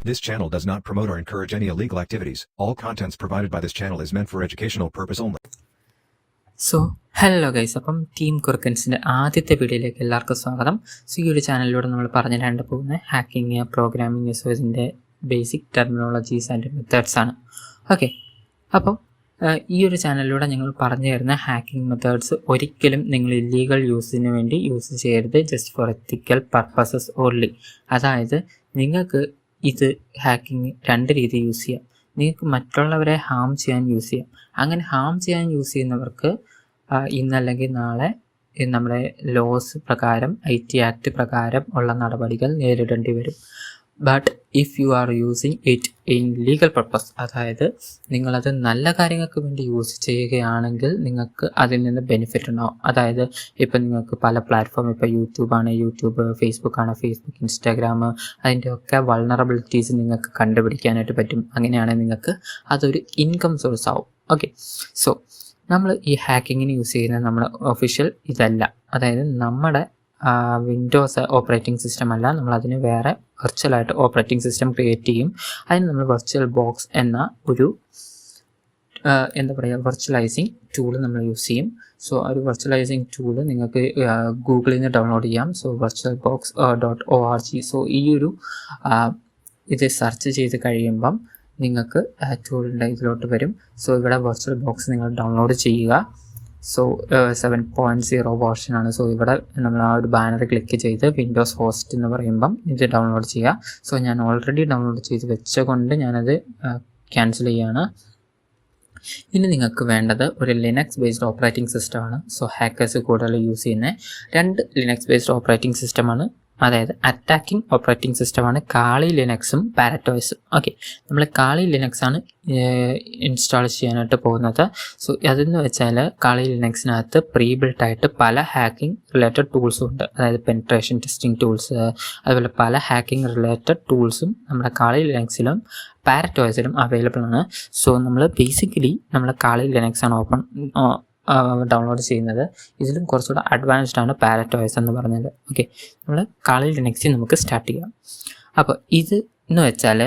This channel does not promote or encourage any illegal activities. All contents provided by this channel is meant for educational purpose only. So hello guys, അപ്പം team കുറുക്കൻസിൻ്റെ ആദ്യത്തെ വീഡിയോയിലേക്ക് എല്ലാവർക്കും സ്വാഗതം. So ഈ ഒരു ചാനലിലൂടെ നമ്മൾ പറഞ്ഞുതരാണ്ട് പോകുന്ന ഹാക്കിങ്, പ്രോഗ്രാമിംഗ് യൂസേഴ്സിൻ്റെ ബേസിക് ടെർമിനോളജീസ് ആൻഡ് മെത്തേഡ്സ് ആണ്. ഓക്കെ, അപ്പോൾ ഈ ഒരു ചാനലിലൂടെ ഞങ്ങൾ പറഞ്ഞു തരുന്ന ഹാക്കിംഗ് മെത്തേഡ്സ് ഒരിക്കലും നിങ്ങൾ ഇല്ലീഗൽ യൂസിന് വേണ്ടി യൂസ് ചെയ്യരുത്. Just for ethical purposes only. അതായത് നിങ്ങൾക്ക് ഇത് ഹാക്കിങ് രണ്ട് രീതി യൂസ് ചെയ്യാം. നിങ്ങൾക്ക് മറ്റുള്ളവരെ ഹാം ചെയ്യാൻ യൂസ് ചെയ്യാം. അങ്ങനെ ഹാം ചെയ്യാൻ യൂസ് ചെയ്യുന്നവർക്ക് ഇന്നല്ലെങ്കിൽ നാളെ നമ്മുടെ ലോസ് പ്രകാരം, IT ആക്ട് പ്രകാരം ഉള്ള നടപടികൾ നേരിടേണ്ടി വരും. But if you are using it in legal purpose, അതായത് നിങ്ങളത് നല്ല കാര്യങ്ങൾക്ക് വേണ്ടി യൂസ് ചെയ്യുകയാണെങ്കിൽ നിങ്ങൾക്ക് അതിൽ നിന്ന് ബെനിഫിറ്റ് ഉണ്ടാവും. അതായത് ഇപ്പം നിങ്ങൾക്ക് പല പ്ലാറ്റ്ഫോം, ഇപ്പോൾ യൂട്യൂബാണ് യൂട്യൂബ്, ഫേസ്ബുക്കാണ് ഫേസ്ബുക്ക്, ഇൻസ്റ്റാഗ്രാം, അതിൻ്റെയൊക്കെ വൾണറബിലിറ്റീസ് നിങ്ങൾക്ക് കണ്ടുപിടിക്കാനായിട്ട് പറ്റും. അങ്ങനെയാണെങ്കിൽ നിങ്ങൾക്ക് അതൊരു ഇൻകം സോഴ്സ് ആവും. ഓക്കെ, സോ നമ്മൾ ഈ ഹാക്കിങ്ങിന് യൂസ് ചെയ്യുന്ന നമ്മുടെ ഒഫീഷ്യൽ ഇതല്ല. അതായത് നമ്മുടെ വിൻഡോസ് ഓപ്പറേറ്റിംഗ് സിസ്റ്റം അല്ല, നമ്മളതിന് വേറെ വെർച്വലായിട്ട് ഓപ്പറേറ്റിംഗ് സിസ്റ്റം ക്രിയേറ്റ് ചെയ്യും. അതിന് നമ്മൾ വെർച്വൽ ബോക്സ് എന്ന ഒരു വെർച്വലൈസിങ് ടൂൾ നമ്മൾ യൂസ് ചെയ്യും. സോ ഒരു വെർച്വലൈസിങ് ടൂള് നിങ്ങൾക്ക് ഗൂഗിളിൽ നിന്ന് ഡൗൺലോഡ് ചെയ്യാം. So virtualbox.org. സോ ഈ ഒരു ഇത് സെർച്ച് ചെയ്ത് കഴിയുമ്പം നിങ്ങൾക്ക് ടൂളിൻ്റെ ഇതിലോട്ട് വരും. സോ ഇവിടെ വെർച്വൽ ബോക്സ് നിങ്ങൾ ഡൗൺലോഡ് ചെയ്യുക. സോ 7.0 വേർഷനാണ്. സോ ഇവിടെ നമ്മൾ ആ ഒരു ബാനർ ക്ലിക്ക് ചെയ്ത് വിൻഡോസ് ഹോസ്റ്റ് എന്ന് പറയുമ്പം ഇത് ഡൗൺലോഡ് ചെയ്യുക. സോ ഞാൻ ഓൾറെഡി ഡൗൺലോഡ് ചെയ്ത് വെച്ചുകൊണ്ട് ഞാനത് ക്യാൻസൽ ചെയ്യുകയാണ്. ഇനി നിങ്ങൾക്ക് വേണ്ടത് ഒരു ലിനക്സ് ബേസ്ഡ് ഓപ്പറേറ്റിംഗ് സിസ്റ്റമാണ്. സോ ഹാക്കേഴ്സ് കൂടുതൽ യൂസ് ചെയ്യുന്ന രണ്ട് ലിനക്സ് ബേസ്ഡ് ഓപ്പറേറ്റിംഗ് സിസ്റ്റമാണ്. അതായത് അറ്റാക്കിംഗ് ഓപ്പറേറ്റിംഗ് സിസ്റ്റമാണ് കാളി ലിനക്സും പാരറ്റോയ്സും. ഓക്കെ, നമ്മൾ കാളി ലിനക്സ് ആണ് ഇൻസ്റ്റാൾ ചെയ്യാനായിട്ട് പോകുന്നത്. സോ അതെന്ന് വെച്ചാൽ കാളി ലിനക്സിനകത്ത് പ്രീ ബിൽട്ട് ആയിട്ട് പല ഹാക്കിംഗ് റിലേറ്റഡ് ടൂൾസും ഉണ്ട്. അതായത് പെനിട്രേഷൻ ടെസ്റ്റിംഗ് ടൂൾസ്, അതുപോലെ പല ഹാക്കിംഗ് റിലേറ്റഡ് ടൂൾസും നമ്മുടെ കാളി ലിനക്സിലും പാരറ്റോയ്സിലും അവൈലബിൾ ആണ്. സോ നമ്മൾ ബേസിക്കലി നമ്മൾ കാളി ലിനക്സ് ആണ് ഡൗൺലോഡ് ചെയ്യുന്നത്. ഇതിലും കുറച്ചുകൂടെ അഡ്വാൻസ്ഡ് ആണ് പാരറ്റോയ്സ് എന്ന് പറഞ്ഞത്. ഓക്കെ, നമ്മൾ കാളി ലിനക്സിൽ നമുക്ക് സ്റ്റാർട്ട് ചെയ്യാം. അപ്പോൾ ഇത് എന്ന് വെച്ചാൽ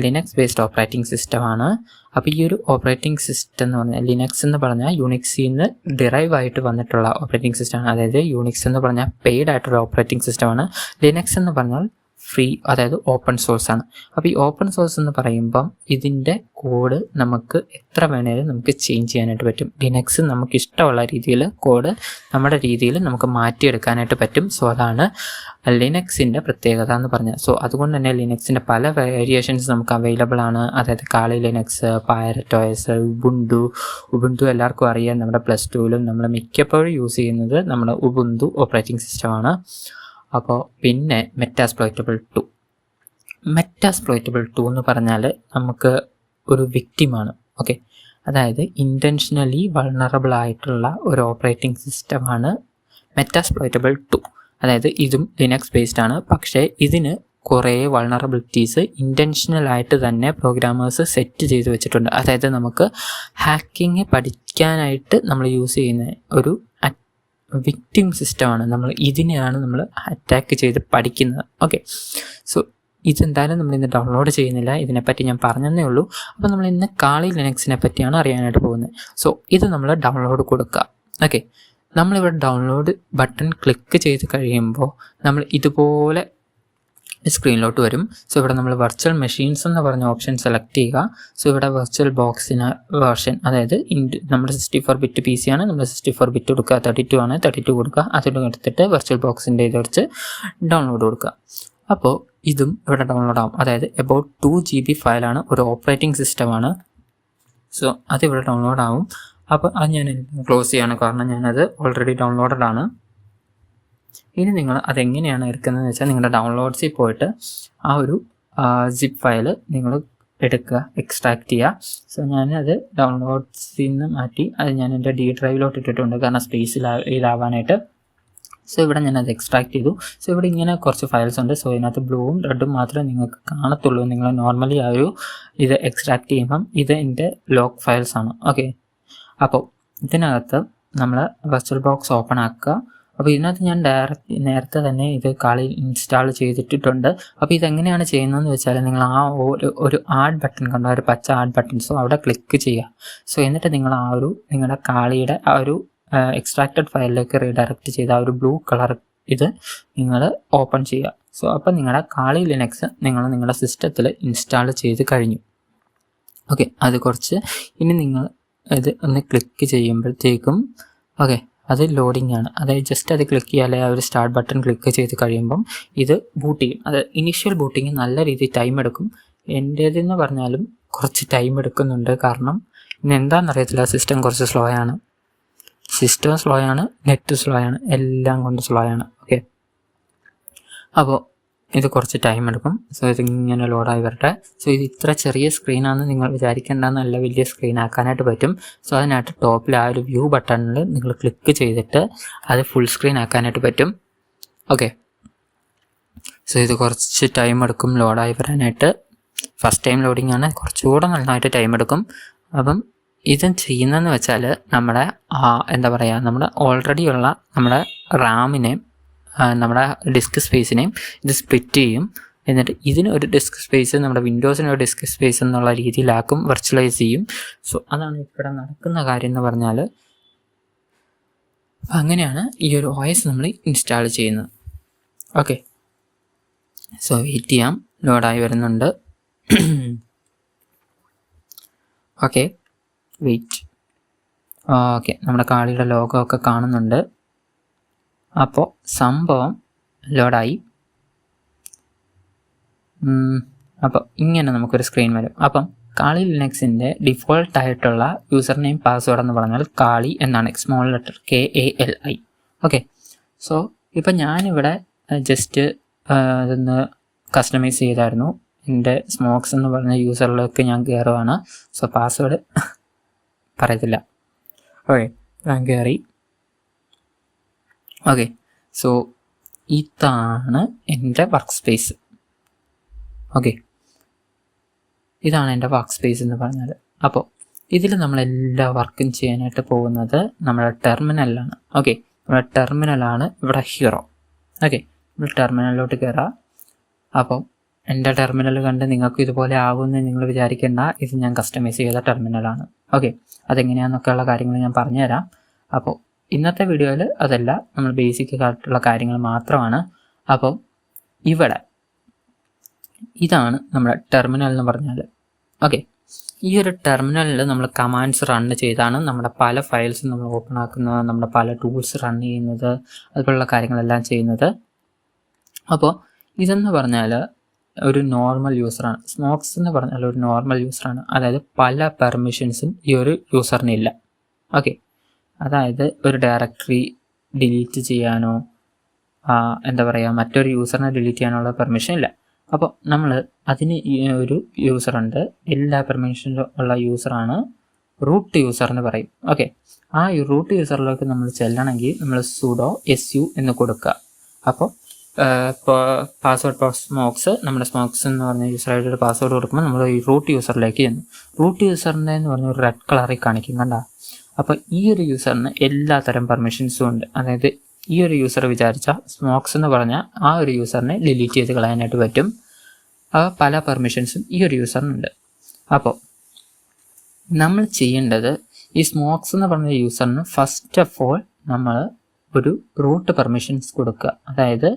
ലിനക്സ് ബേസ്ഡ് ഓപ്പറേറ്റിംഗ് സിസ്റ്റമാണ്. അപ്പോൾ ഈ ഒരു ഓപ്പറേറ്റിംഗ് സിസ്റ്റം എന്ന് പറഞ്ഞാൽ ലിനക്സ് എന്ന് പറഞ്ഞാൽ യൂണിക്സിൽ നിന്ന് ഡിറൈവ് ആയിട്ട് വന്നിട്ടുള്ള ഓപ്പറേറ്റിംഗ് സിസ്റ്റമാണ്. അതായത് യൂണിക്സ് എന്ന് പറഞ്ഞാൽ പെയ്ഡ് ആയിട്ടുള്ള ഓപ്പറേറ്റിംഗ് സിസ്റ്റമാണ്. ലിനക്സ് എന്ന് പറഞ്ഞാൽ ഫ്രീ, അതായത് ഓപ്പൺ സോഴ്സ് ആണ്. അപ്പോൾ ഈ ഓപ്പൺ സോഴ്സ് എന്ന് പറയുമ്പം ഇതിൻ്റെ കോഡ് നമുക്ക് എത്ര വേണേലും നമുക്ക് ചേഞ്ച് ചെയ്യാനായിട്ട് പറ്റും. ലിനക്സ് നമുക്ക് ഇഷ്ടമുള്ള രീതിയിൽ കോഡ് നമ്മുടെ രീതിയിൽ നമുക്ക് മാറ്റിയെടുക്കാനായിട്ട് പറ്റും. സോ അതാണ് ലിനക്സിൻ്റെ പ്രത്യേകത എന്ന് പറഞ്ഞാൽ. സോ അതുകൊണ്ട് തന്നെ ലിനക്സിൻ്റെ പല വേരിയേഷൻസ് നമുക്ക് അവൈലബിൾ ആണ്. അതായത് കാളി ലിനക്സ്, പാരറ്റോയ്സ്, ഉബുണ്ടു എല്ലാവർക്കും അറിയാം. നമ്മുടെ +2ലും നമ്മൾ മിക്കപ്പോഴും യൂസ് ചെയ്യുന്നത് നമ്മുടെ ഉബുണ്ടു ഓപ്പറേറ്റിംഗ് സിസ്റ്റമാണ്. അപ്പോൾ പിന്നെ മെറ്റാസ്പ്ലോയിറ്റബിൾ 2 എന്ന് പറഞ്ഞാൽ നമുക്ക് ഒരു വിക്ടിമാണ്. ഓക്കെ, അതായത് ഇൻറ്റൻഷനലി വൾണറബിൾ ആയിട്ടുള്ള ഒരു ഓപ്പറേറ്റിംഗ് സിസ്റ്റമാണ് മെറ്റാസ്പ്ലോയിറ്റബിൾ 2. അതായത് ഇതും ലിനക്സ് ബേസ്ഡ് ആണ്. പക്ഷേ ഇതിന് കുറേ വൾണറബിലിറ്റീസ് ഇൻറ്റൻഷനലായിട്ട് തന്നെ പ്രോഗ്രാമേഴ്സ് സെറ്റ് ചെയ്ത് വെച്ചിട്ടുണ്ട്. അതായത് നമുക്ക് ഹാക്കിങ് പഠിക്കാനായിട്ട് നമ്മൾ യൂസ് ചെയ്യുന്ന ഒരു വിക്ടിം സിസ്റ്റമാണ്. ഇതിനെയാണ് നമ്മൾ അറ്റാക്ക് ചെയ്ത് പഠിക്കുന്നത്. ഓക്കെ, സോ ഇതെന്തായാലും നമ്മളിന്ന് ഡൗൺലോഡ് ചെയ്യുന്നില്ല, ഇതിനെപ്പറ്റി ഞാൻ പറഞ്ഞതേ ഉള്ളൂ. അപ്പോൾ നമ്മൾ ഇന്ന് കാളി ലിനക്സിനെ പറ്റിയാണ് അറിയാനായിട്ട് പോകുന്നത്. സോ ഇത് നമ്മൾ ഡൗൺലോഡ് കൊടുക്കുക. ഓക്കെ, നമ്മളിവിടെ ഡൗൺലോഡ് ബട്ടൺ ക്ലിക്ക് ചെയ്ത് കഴിയുമ്പോൾ നമ്മൾ ഇതുപോലെ സ്ക്രീനിലോട്ട് വരും. സോ ഇവിടെ നമ്മൾ വെർച്വൽ മെഷീൻസ് എന്ന് പറഞ്ഞ ഓപ്ഷൻ സെലക്ട് ചെയ്യുക. സോ ഇവിടെ വെർച്വൽ ബോക്സിന് വേർഷൻ, അതായത് നമ്മുടെ 64 ബിറ്റ് PC ആണ്. നമ്മൾ 64 ബിറ്റ് കൊടുക്കുക. 32 ആണ്, 32 കൊടുക്കുക. അതിലൂടെ എടുത്തിട്ട് വെർച്വൽ ബോക്സിൻ്റെ ഇത് വെച്ച് ഡൗൺലോഡ് കൊടുക്കുക. അപ്പോൾ ഇതും ഇവിടെ ഡൗൺലോഡ് ആവും. അതായത് എബൌട്ട് 2 GB ഫയലാണ്, ഒരു ഓപ്പറേറ്റിംഗ് സിസ്റ്റമാണ്. സോ അതിവിടെ ഡൗൺലോഡ് ആവും. അപ്പോൾ അത് ഞാൻ ക്ലോസ് ചെയ്യാണ്, കാരണം ഞാനത് ഓൾറെഡി ഡൗൺലോഡഡ് ആണ്. ഇനി നിങ്ങൾ അതെങ്ങനെയാണ് എടുക്കുന്നതെന്ന് വെച്ചാൽ നിങ്ങളുടെ ഡൗൺലോഡ്സിൽ പോയിട്ട് ആ ഒരു സിപ്പ് ഫയൽ നിങ്ങൾ എടുക്കുക, എക്സ്ട്രാക്ട് ചെയ്യുക. സോ ഞാനത് ഡൗൺലോഡ്സിൽ നിന്ന് മാറ്റി അത് ഞാൻ എൻ്റെ D ഡ്രൈവിലോട്ട് ഇട്ടിട്ടുണ്ട്, കാരണം സ്പേസിൽ ഇതാവാനായിട്ട്. സോ ഇവിടെ ഞാനത് എക്സ്ട്രാക്ട് ചെയ്തു. സോ ഇവിടെ ഇങ്ങനെ കുറച്ച് ഫയൽസ് ഉണ്ട്. സോ ഇതിനകത്ത് ബ്ലൂവും റെഡും മാത്രമേ നിങ്ങൾക്ക് കാണത്തുള്ളൂ. നിങ്ങൾ നോർമലി ആ ഒരു ഇത് എക്സ്ട്രാക്ട് ചെയ്യുമ്പം ഇത് എൻ്റെ ലോക്ക് ഫയൽസ് ആണ്. ഓക്കെ, അപ്പോൾ ഇതിനകത്ത് നമ്മൾ വെർച്വൽ ബോക്സ് ഓപ്പൺ ആക്കുക. അപ്പോൾ ഇതിനകത്ത് ഞാൻ നേരത്തെ തന്നെ ഇത് കാളി ഇൻസ്റ്റാൾ ചെയ്തിട്ടുണ്ട്. അപ്പോൾ ഇതെങ്ങനെയാണ് ചെയ്യുന്നതെന്ന് വെച്ചാൽ നിങ്ങൾ ആ ഒരു ആഡ് ബട്ടൺ കണ്ടോ, ഒരു പച്ച ആഡ് ബട്ടൺ, സോ അവിടെ ക്ലിക്ക് ചെയ്യുക. സോ എന്നിട്ട് നിങ്ങൾ നിങ്ങളുടെ കാളിയുടെ ആ ഒരു എക്സ്ട്രാക്റ്റഡ് ഫയലിലേക്ക് റീഡയറക്റ്റ് ചെയ്ത ആ ഒരു ബ്ലൂ കളർ ഇത് നിങ്ങൾ ഓപ്പൺ ചെയ്യുക. സോ അപ്പോൾ നിങ്ങളുടെ കാളി ലിനക്സ് നിങ്ങളുടെ സിസ്റ്റത്തിൽ ഇൻസ്റ്റാൾ ചെയ്ത് കഴിഞ്ഞു. ഓക്കെ, അത് കുറച്ച് ഇനി നിങ്ങൾ ഇത് ഒന്ന് ക്ലിക്ക് ചെയ്യുമ്പോഴത്തേക്കും അത് ലോഡിംഗ് ആണ്. അതായത് ജസ്റ്റ് അത് ക്ലിക്ക് ചെയ്യാതെ ആ ഒരു സ്റ്റാർട്ട് ബട്ടൺ ക്ലിക്ക് ചെയ്ത് കഴിയുമ്പം ഇത് ബൂട്ട് ചെയ്യും. അത് ഇനീഷ്യൽ ബൂട്ടിങ് നല്ല രീതിയിൽ ടൈം എടുക്കും. എൻ്റേതെന്ന് പറഞ്ഞാലും കുറച്ച് ടൈം എടുക്കുന്നുണ്ട്. കാരണം ഇന്ന് എന്താണെന്നറിയത്തില്ല, സിസ്റ്റം കുറച്ച് സ്ലോ ആണ്. സിസ്റ്റം സ്ലോ ആണ്, നെറ്റ് സ്ലോ ആണ്, എല്ലാം കൊണ്ട് സ്ലോ ആണ്. ഓക്കെ, അപ്പോൾ ഇത് കുറച്ച് ടൈം എടുക്കും. സോ ഇതിങ്ങനെ ലോഡായി വരട്ടെ. സോ ഇത് ഇത്ര ചെറിയ സ്ക്രീനാണെന്ന് നിങ്ങൾ വിചാരിക്കേണ്ട, നല്ല വലിയ സ്ക്രീൻ ആക്കാനായിട്ട് പറ്റും. സോ അതിനായിട്ട് ടോപ്പിൽ ആ ഒരു വ്യൂ ബട്ടണിൽ നിങ്ങൾ ക്ലിക്ക് ചെയ്തിട്ട് അത് ഫുൾ സ്ക്രീൻ ആക്കാനായിട്ട് പറ്റും. ഓക്കെ, സോ ഇത് കുറച്ച് ടൈം എടുക്കും ലോഡായി വരാനായിട്ട്. ഫസ്റ്റ് ടൈം ലോഡിംഗ് ആണ്, കുറച്ചുകൂടെ നന്നായിട്ട് ടൈം എടുക്കും. അപ്പം ഇത് ചെയ്യുന്നതെന്ന് വെച്ചാൽ നമ്മുടെ നമ്മുടെ ഓൾറെഡി ഉള്ള നമ്മുടെ റാമിനെയും നമ്മുടെ ഡിസ്ക് സ്പേസിനെയും ഇത് സ്പ്ലിറ്റ് ചെയ്യും. എന്നിട്ട് ഇതിന് ഒരു ഡിസ്ക് സ്പേസ്, നമ്മുടെ വിൻഡോസിന് ഒരു ഡിസ്ക് സ്പേസ് എന്നുള്ള രീതിയിലാക്കും, വെർച്വലൈസ് ചെയ്യും. സോ അതാണ് ഇവിടെ നടക്കുന്ന കാര്യം എന്ന് പറഞ്ഞാൽ. അങ്ങനെയാണ് ഈ ഒരു OS നമ്മൾ ഇൻസ്റ്റാൾ ചെയ്യുന്നത്. ഓക്കെ, സോ വെയിറ്റ് ചെയ്യാം, ലോഡായി വരുന്നുണ്ട്. Okay, wait. ഓക്കെ, നമ്മുടെ കാളിയുടെ ലോഗോ ഒക്കെ കാണുന്നുണ്ട്. അപ്പോൾ സംഭവം ലോഡായി. അപ്പോൾ ഇങ്ങനെ നമുക്കൊരു സ്ക്രീൻ വരും. അപ്പം കാളി ലിനക്സിൻ്റെ ഡിഫോൾട്ടായിട്ടുള്ള യൂസർ നെയിം പാസ്വേഡ് എന്ന് പറഞ്ഞാൽ കാളി എന്നാണ്, small letter KALI. Okay, so ഇപ്പം ഞാനിവിടെ ജസ്റ്റ് ഇതൊന്ന് കസ്റ്റമൈസ് ചെയ്തായിരുന്നു. എൻ്റെ സ്മോക്സ് എന്ന് പറഞ്ഞ യൂസറിലേക്ക് ഞാൻ കയറുകയാണ്. സോ പാസ്വേഡ് പറയത്തില്ല. ഓക്കെ, ഞാൻ കയറി. ഓക്കെ, സോ ഇതാണ് എൻ്റെ വർക്ക് സ്പേസ്. ഓക്കെ, ഇതാണ് എൻ്റെ വർക്ക് സ്പേസ് എന്ന് പറഞ്ഞാൽ. അപ്പോൾ ഇതിൽ നമ്മളെല്ലാ വർക്കും ചെയ്യാനായിട്ട് പോകുന്നത് നമ്മുടെ ടെർമിനലിലാണ്. ഓക്കെ, നമ്മുടെ ടെർമിനലാണ് ഇവിടെ ഹീറോ. ഓക്കെ, നമ്മൾ ടെർമിനലിലോട്ട് കയറാം. അപ്പോൾ എൻ്റെ ടെർമിനൽ കണ്ട് നിങ്ങൾക്ക് ഇതുപോലെ ആകുമെന്ന് നിങ്ങൾ വിചാരിക്കേണ്ട, ഇത് ഞാൻ കസ്റ്റമൈസ് ചെയ്ത ടെർമിനലാണ്. ഓക്കെ, അതെങ്ങനെയാണെന്നൊക്കെയുള്ള കാര്യങ്ങൾ ഞാൻ പറഞ്ഞുതരാം. അപ്പോൾ ഇന്നത്തെ വീഡിയോയിൽ അതല്ല, നമ്മൾ ബേസിക് ആയിട്ടുള്ള കാര്യങ്ങൾ മാത്രമാണ്. അപ്പോൾ ഇവിടെ ഇതാണ് നമ്മുടെ ടെർമിനൽ എന്ന് പറഞ്ഞാൽ. ഓക്കെ, ഈ ഒരു ടെർമിനലിൽ നമ്മൾ കമാൻഡ്സ് റൺ ചെയ്താണ് നമ്മുടെ പല ഫയൽസും നമ്മൾ ഓപ്പൺ ആക്കുന്നത്, നമ്മുടെ പല ടൂൾസ് റൺ ചെയ്യുന്നത്, അതുപോലുള്ള കാര്യങ്ങളെല്ലാം ചെയ്യുന്നത്. അപ്പോൾ ഇതെന്ന് പറഞ്ഞാൽ ഒരു നോർമൽ യൂസറാണ്. സ്മോക്സ് എന്ന് പറഞ്ഞാൽ ഒരു നോർമൽ യൂസറാണ്. അതായത് പല പെർമിഷൻസും ഈ ഒരു യൂസറിനില്ല. ഓക്കെ, അതായത് ഒരു ഡയറക്ടറി ഡിലീറ്റ് ചെയ്യാനോ മറ്റൊരു യൂസറിനെ ഡിലീറ്റ് ചെയ്യാനുള്ള പെർമിഷൻ ഇല്ല. അപ്പോൾ നമ്മൾ അതിന് ഒരു യൂസറുണ്ട്, എല്ലാ പെർമിഷനിലും ഉള്ള യൂസറാണ് റൂട്ട് യൂസർ എന്ന് പറയും. ഓക്കെ, ആ റൂട്ട് യൂസറിലേക്ക് നമ്മൾ ചെല്ലണമെങ്കിൽ നമ്മൾ sudo su എന്ന് കൊടുക്കുക. അപ്പോൾ പാസ്വേഡ് സ്മോക്സ്, നമ്മുടെ സ്മോക്സ് എന്ന് പറഞ്ഞ യൂസറായിട്ട് പാസ്വേഡ് കൊടുക്കുമ്പോൾ നമ്മൾ ഈ റൂട്ട് യൂസറിലേക്ക് ചെന്നു. റൂട്ട് യൂസറിൻ്റെ എന്ന് പറഞ്ഞ ഒരു റെഡ് കളറിൽ കാണിക്കും, കണ്ട. അപ്പോൾ ഈ ഒരു യൂസറിന് എല്ലാത്തരം പെർമിഷൻസും ഉണ്ട്. അതായത് ഈ ഒരു യൂസർ വിചാരിച്ചാൽ സ്മോക്സ് എന്ന് പറഞ്ഞാൽ ആ ഒരു യൂസറിനെ ഡിലീറ്റ് ചെയ്ത് കളയാനായിട്ട് പറ്റും. പല പെർമിഷൻസും ഈ ഒരു യൂസറിനുണ്ട്. അപ്പോൾ നമ്മൾ ചെയ്യേണ്ടത് ഈ സ്മോക്സ് എന്ന് പറഞ്ഞ യൂസറിന് ഫസ്റ്റ് ഓഫ് ഓൾ നമ്മൾ ഒരു റൂട്ട് പെർമിഷൻസ് കൊടുക്കുക. അതായത്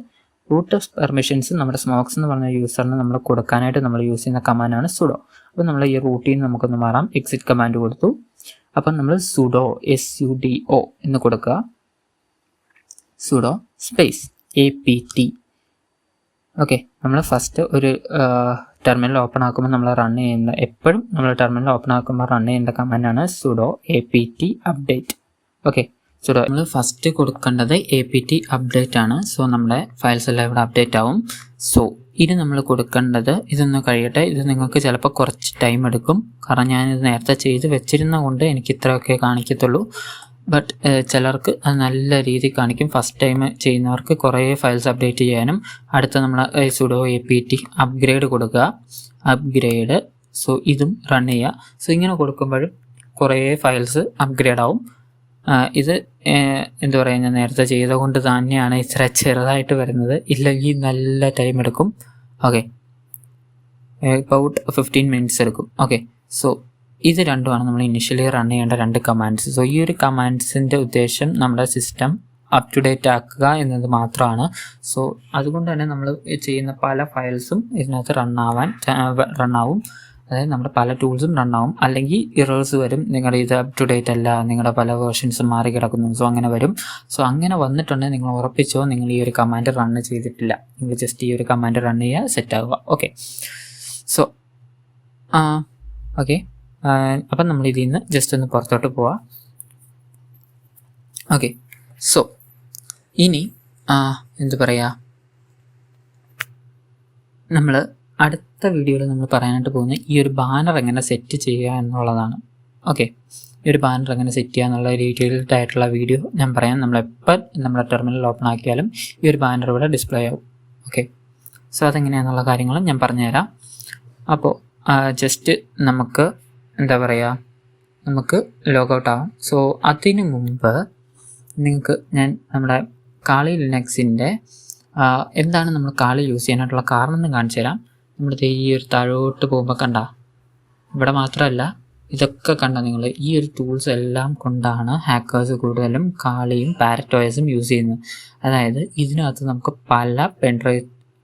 റൂട്ട് പെർമിഷൻസ് നമ്മുടെ സ്മോക്സ് എന്ന് പറഞ്ഞ യൂസറിന് നമ്മൾ കൊടുക്കാനായിട്ട് നമ്മൾ യൂസ് ചെയ്യുന്ന കമാൻഡാണ് sudo. അപ്പോൾ നമ്മൾ ഈ റൂട്ടിൽ നിന്ന് നമുക്കൊന്ന് മാറാം. എക്സിറ്റ് കമാൻഡ് കൊടുത്തു. അപ്പം നമ്മൾ sudo sudo എന്ന് കൊടുക്കുക. sudo space apt. ഓക്കെ, നമ്മൾ ഫസ്റ്റ് ഒരു ടെർമിനൽ ഓപ്പൺ ആക്കുമ്പോൾ നമ്മൾ റൺ ചെയ്യേണ്ട, എപ്പോഴും നമ്മൾ ടെർമിനൽ ഓപ്പൺ ആക്കുമ്പോൾ റൺ ചെയ്യേണ്ട കമാൻഡാണ് sudo apt update. Okay, sudo നമ്മൾ ഫസ്റ്റ് കൊടുക്കേണ്ടത് apt update ആണ്. സോ നമ്മുടെ ഫയൽസ് എല്ലാം ഇവിടെ അപ്ഡേറ്റ് ആവും. സോ ഇത് നമ്മൾ കൊടുക്കേണ്ടത്, ഇതൊന്ന് കഴിയട്ടെ. ഇത് നിങ്ങൾക്ക് ചിലപ്പോൾ കുറച്ച് ടൈം എടുക്കും, കാരണം ഞാനിത് നേരത്തെ ചെയ്ത് വെച്ചിരുന്ന കൊണ്ട് എനിക്ക് ഇത്രയൊക്കെ കാണിക്കത്തുള്ളൂ. ബട്ട് ചിലർക്ക് അത് നല്ല രീതിയിൽ കാണിക്കും. ഫസ്റ്റ് ടൈം ചെയ്യുന്നവർക്ക് കുറേ ഫയൽസ് അപ്ഡേറ്റ് ചെയ്യാനും, അടുത്ത നമ്മൾ sudo apt അപ്ഗ്രേഡ് കൊടുക്കുക. അപ്ഗ്രേഡ്, സോ ഇതും റൺ ചെയ്യുക. സോ ഇങ്ങനെ കൊടുക്കുമ്പോഴും കുറേ ഫയൽസ് അപ്ഗ്രേഡ് ആവും. ഇത് എന്താ പറയുക, ഞാൻ നേരത്തെ ചെയ്തുകൊണ്ട് തന്നെയാണ് ഇത്ര ചെറുതായിട്ട് വരുന്നത്, ഇല്ലെങ്കിൽ നല്ല ടൈം എടുക്കും. ഓക്കെ, about 15 minutes എടുക്കും. ഓക്കെ, സോ ഇത് രണ്ടുമാണ് നമ്മൾ ഇനിഷ്യലി റൺ ചെയ്യേണ്ട 2 കമാൻഡ്സ്. സോ ഈ ഒരു കമാൻഡ്സിൻ്റെ ഉദ്ദേശം നമ്മുടെ സിസ്റ്റം അപ് ടു ഡേറ്റ് ആക്കുക എന്നത് മാത്രമാണ്. സോ അതുകൊണ്ട് തന്നെ നമ്മൾ ചെയ്യുന്ന പല ഫയൽസും ഇതിനകത്ത് റണ്ണാവും. അതായത് നമ്മുടെ പല ടൂൾസും റണ്ണാവും. അല്ലെങ്കിൽ ഇറേഴ്സ് വരും, നിങ്ങളുടെ ഇത് അപ് ടു ഡേറ്റ് അല്ല, നിങ്ങളുടെ പല വേർഷൻസും മാറി കിടക്കുന്നു. സോ അങ്ങനെ വരും. സോ അങ്ങനെ വന്നിട്ടുണ്ടെങ്കിൽ നിങ്ങൾ ഉറപ്പിച്ചോ നിങ്ങൾ ഈ ഒരു കമാൻഡ് റൺ ചെയ്തിട്ടില്ല. നിങ്ങൾ ജസ്റ്റ് ഈ ഒരു കമാൻഡ് റൺ ചെയ്യുക, സെറ്റ് ആവുക. ഓക്കെ, സോ ഓക്കെ, അപ്പം നമ്മൾ ഇതിൽ നിന്ന് ജസ്റ്റ് ഒന്ന് പുറത്തോട്ട് പോവാം. ഓക്കെ, സോ ഇനി എന്താ പറയുക, നമ്മൾ അടുത്ത വീഡിയോയിൽ നമ്മൾ പറയാനായിട്ട് പോകുന്നത് ഈ ഒരു ബാനർ എങ്ങനെ സെറ്റ് ചെയ്യുക എന്നുള്ളതാണ്. ഓക്കെ, ഈ ഒരു ബാനർ എങ്ങനെ സെറ്റ് ചെയ്യുക എന്നുള്ള ഡീറ്റെയിൽഡ് ആയിട്ടുള്ള വീഡിയോ ഞാൻ പറയാം. നമ്മളെപ്പോൾ നമ്മുടെ ടെർമിനൽ ഓപ്പൺ ആക്കിയാലും ഈ ഒരു ബാനർ ഇവിടെ ഡിസ്പ്ലേ ആവും. ഓക്കെ, സോ അതെങ്ങനെയാണെന്നുള്ള കാര്യങ്ങളും ഞാൻ പറഞ്ഞുതരാം. അപ്പോൾ ജസ്റ്റ് നമുക്ക് എന്താ പറയുക, നമുക്ക് ലോഗൗട്ട് ആവാം. സോ അതിനു മുമ്പ് നിങ്ങൾക്ക് ഞാൻ നമ്മുടെ കാളി ലിനക്സിൻ്റെ എന്താണ് നമ്മൾ കാളി യൂസ് ചെയ്യാനായിട്ടുള്ള കാരണം എന്ന് കാണിച്ചു തരാം. നമ്മുടെ ഈ ഒരു താഴോട്ട് പോകുമ്പോൾ കണ്ട, ഇവിടെ മാത്രമല്ല ഇതൊക്കെ കണ്ട നിങ്ങൾ, ഈ ഒരു ടൂൾസ് എല്ലാം കൊണ്ടാണ് ഹാക്കേഴ്സ് കൂടുതലും കാളിയും പാരറ്റോയസും യൂസ് ചെയ്യുന്നത്. അതായത് ഇതിനകത്ത് നമുക്ക് പല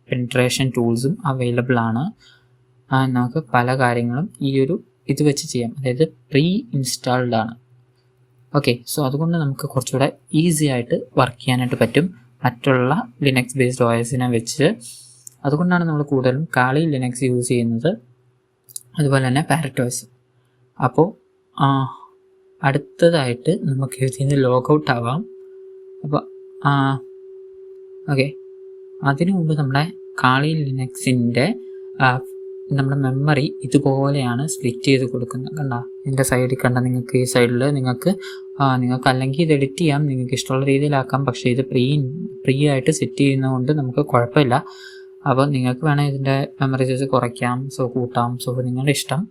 പെൻട്രേഷൻ ടൂൾസും അവൈലബിൾ ആണ്. നമുക്ക് പല കാര്യങ്ങളും ഈ ഒരു ഇത് വെച്ച് ചെയ്യാം. അതായത് പ്രീ ഇൻസ്റ്റാൾഡ് ആണ്. ഓക്കെ, സോ അതുകൊണ്ട് നമുക്ക് കുറച്ചുകൂടെ ഈസി ആയിട്ട് വർക്ക് ചെയ്യാനായിട്ട് പറ്റും മറ്റുള്ള ലിനക്സ് ബേസ്ഡ് OSനെ വെച്ച്. അതുകൊണ്ടാണ് നമ്മൾ കൂടുതലും കാളി ലിനക്സ് യൂസ് ചെയ്യുന്നത്, അതുപോലെ തന്നെ പാരറ്റോയ്സ്. അപ്പോൾ അടുത്തതായിട്ട് നമുക്ക് ഇതിൽ നിന്ന് ലോഗൗട്ട് ആവാം. അപ്പോൾ ഓക്കെ, അതിനു മുമ്പ് നമ്മുടെ കാളി ലിനക്സിൻ്റെ നമ്മുടെ മെമ്മറി ഇതുപോലെയാണ് സ്പ്ലിറ്റ് ചെയ്ത് കൊടുക്കുന്നത്. കണ്ട, ഇതിൻ്റെ സൈഡിൽ കണ്ട, നിങ്ങൾക്ക് ഈ സൈഡിൽ നിങ്ങൾക്ക് അല്ലെങ്കിൽ ഇത് എഡിറ്റ് ചെയ്യാം, നിങ്ങൾക്ക് ഇഷ്ടമുള്ള രീതിയിലാക്കാം. പക്ഷേ ഇത് പ്രീ ആയിട്ട് സെറ്റ് ചെയ്യുന്നതുകൊണ്ട് നമുക്ക് കുഴപ്പമില്ല. അപ്പോൾ നിങ്ങൾക്ക് വേണമെങ്കിൽ ഇതിൻ്റെ മെമ്മറി സൈസ് കുറയ്ക്കാം, സോ കൂട്ടാം, സോ നിങ്ങളുടെ ഇഷ്ടം.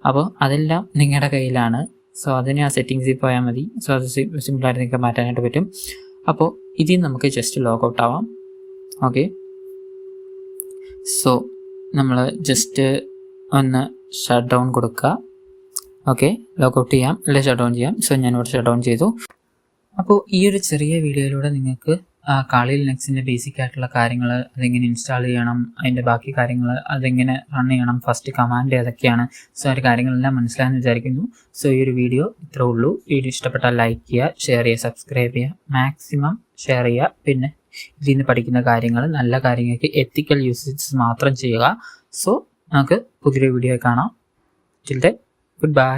അപ്പോൾ അതെല്ലാം നിങ്ങളുടെ കയ്യിലാണ്. സോ അതിന് ആ സെറ്റിങ്സിൽ പോയാൽ മതി. സോ അത് സിമ്പിളായിട്ട് നിങ്ങൾക്ക് മാറ്റാനായിട്ട് പറ്റും. അപ്പോൾ ഇതിൽ നമുക്ക് ജസ്റ്റ് ലോഗൗട്ട് ആവാം. ഓക്കെ, സോ നമ്മൾ ജസ്റ്റ് ഒന്ന് ഷട്ട് ഡൗൺ കൊടുക്കുക. ഓക്കെ, ലോഗൗട്ട് ചെയ്യാം, അല്ലെങ്കിൽ ഷട്ട് ഡൗൺ ചെയ്യാം. സോ ഞാനിവിടെ ഷട്ട് ഡൗൺ ചെയ്തു. അപ്പോൾ ഈ ഒരു ചെറിയ വീഡിയോയിലൂടെ നിങ്ങൾക്ക് കാളി ലിനക്സിൻ്റെ ബേസിക് ആയിട്ടുള്ള കാര്യങ്ങൾ, അതെങ്ങനെ ഇൻസ്റ്റാൾ ചെയ്യണം, അതിൻ്റെ ബാക്കി കാര്യങ്ങൾ, അതെങ്ങനെ റൺ ചെയ്യണം, ഫസ്റ്റ് കമാൻഡ് ഏതൊക്കെയാണ്, സോ ആ കാര്യങ്ങളെല്ലാം മനസ്സിലായെന്ന് വിചാരിക്കുന്നു. സോ ഈ ഒരു വീഡിയോ ഇത്രേ ഉള്ളൂ. വീഡിയോ ഇഷ്ടപ്പെട്ടാൽ ലൈക്ക് ചെയ്യുക, ഷെയർ ചെയ്യുക, സബ്സ്ക്രൈബ് ചെയ്യുക, മാക്സിമം ഷെയർ ചെയ്യുക. പിന്നെ ഇതിൽ നിന്ന് പഠിക്കുന്ന കാര്യങ്ങൾ നല്ല കാര്യങ്ങൾക്ക് എത്തിക്കൽ യൂസേജസ് മാത്രം ചെയ്യുക. സോ നമുക്ക് പുതിയൊരു വീഡിയോ കാണാം. Till then, good bye.